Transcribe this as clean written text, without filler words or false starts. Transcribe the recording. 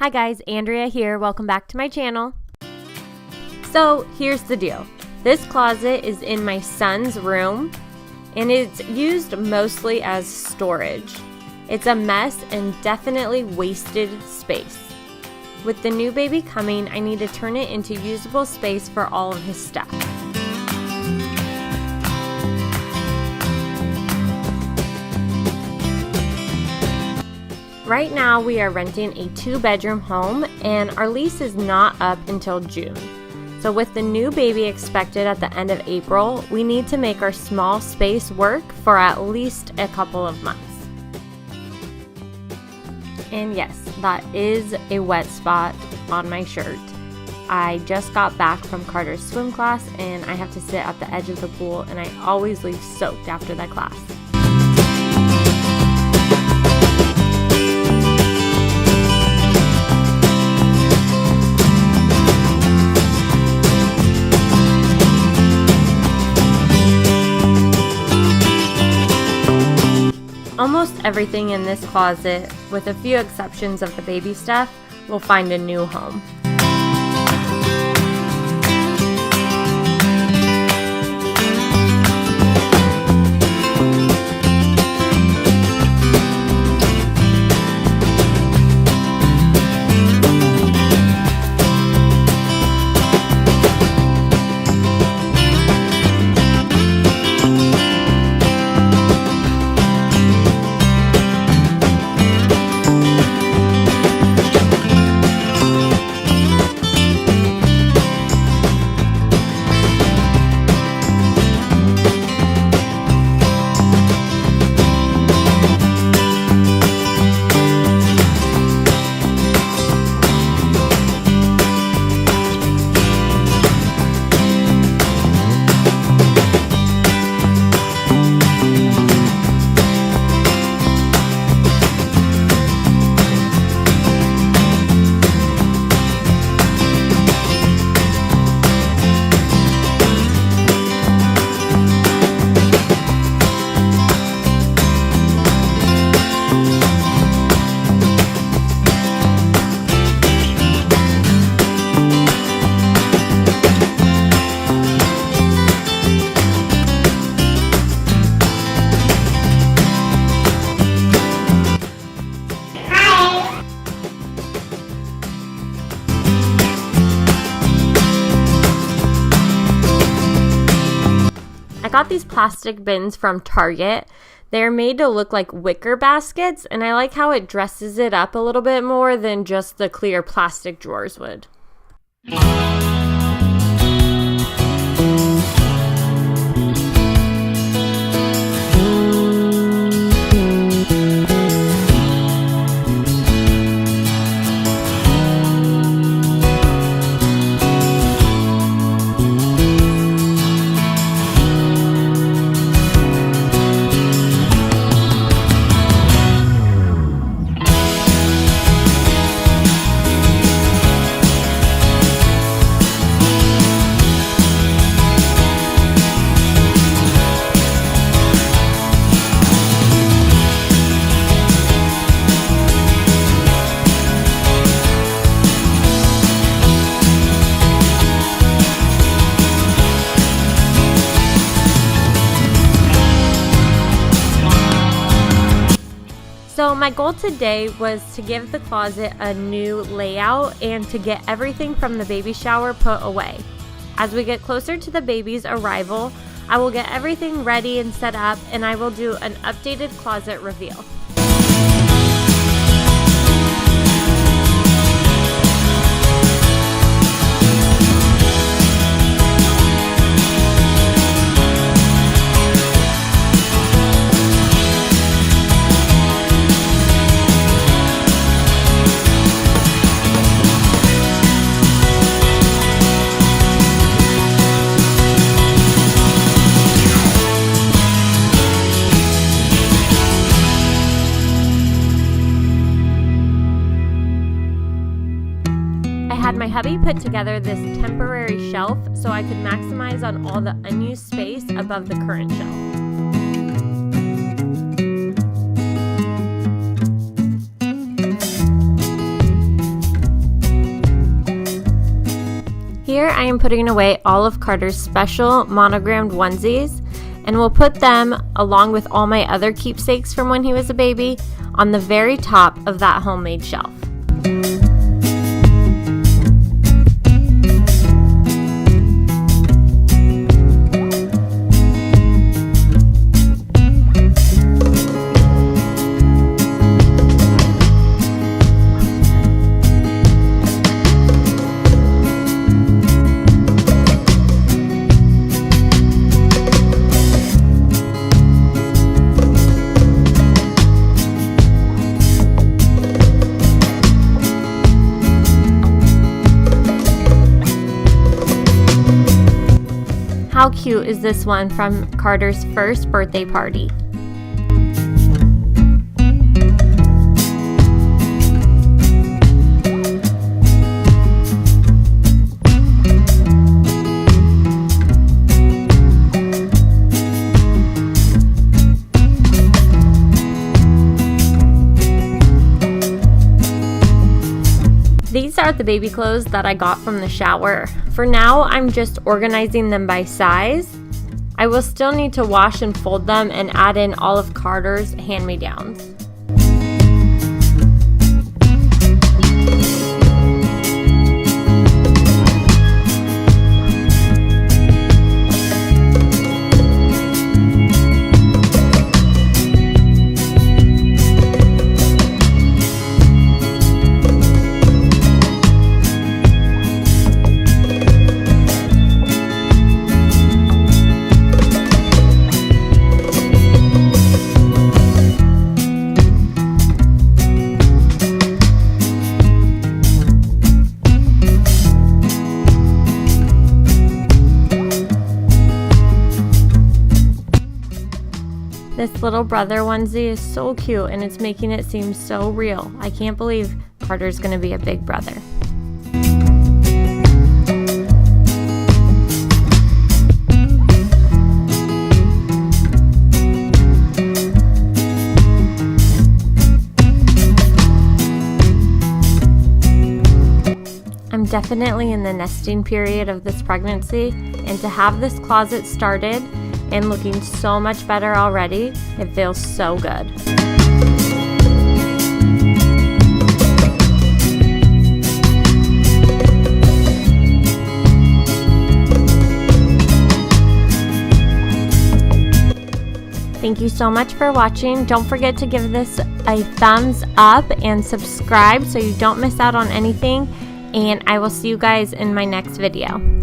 Hi guys, Andrea here. Welcome back to my channel. So here's the deal. This closet is in my son's room and it's used mostly as storage. It's a mess and definitely wasted space. With the new baby coming, I need to turn it into usable space for all of his stuff. Right now we are renting a 2-bedroom home and our lease is not up until June. So with the new baby expected at the end of April, we need to make our small space work for at least a couple of months. And yes, that is a wet spot on my shirt. I just got back from Carter's swim class and I have to sit at the edge of the pool, and I always leave soaked after that class. Almost everything in this closet, with a few exceptions of the baby stuff, will find a new home. I got these plastic bins from Target. They're made to look like wicker baskets, and I like how it dresses it up a little bit more than just the clear plastic drawers would. So my goal today was to give the closet a new layout and to get everything from the baby shower put away. As we get closer to the baby's arrival, I will get everything ready and set up, and I will do an updated closet reveal. Had my hubby put together this temporary shelf so I could maximize on all the unused space above the current shelf. I am putting away all of Carter's special monogrammed onesies, and we'll put them, along with all my other keepsakes from when he was a baby, on the very top of that homemade shelf. How cute is this one from Carter's first birthday party? These are the baby clothes that I got from the shower. For now, I'm just organizing them by size. I will still need to wash and fold them and add in all of Carter's hand-me-downs. This little brother onesie is so cute, and it's making it seem so real. I can't believe Carter's gonna be a big brother. I'm definitely in the nesting period of this pregnancy, and to have this closet started and looking so much better already, it feels so good. Thank you so much for watching. Don't forget to give this a thumbs up and subscribe so you don't miss out on anything, and I will see you guys in my next video.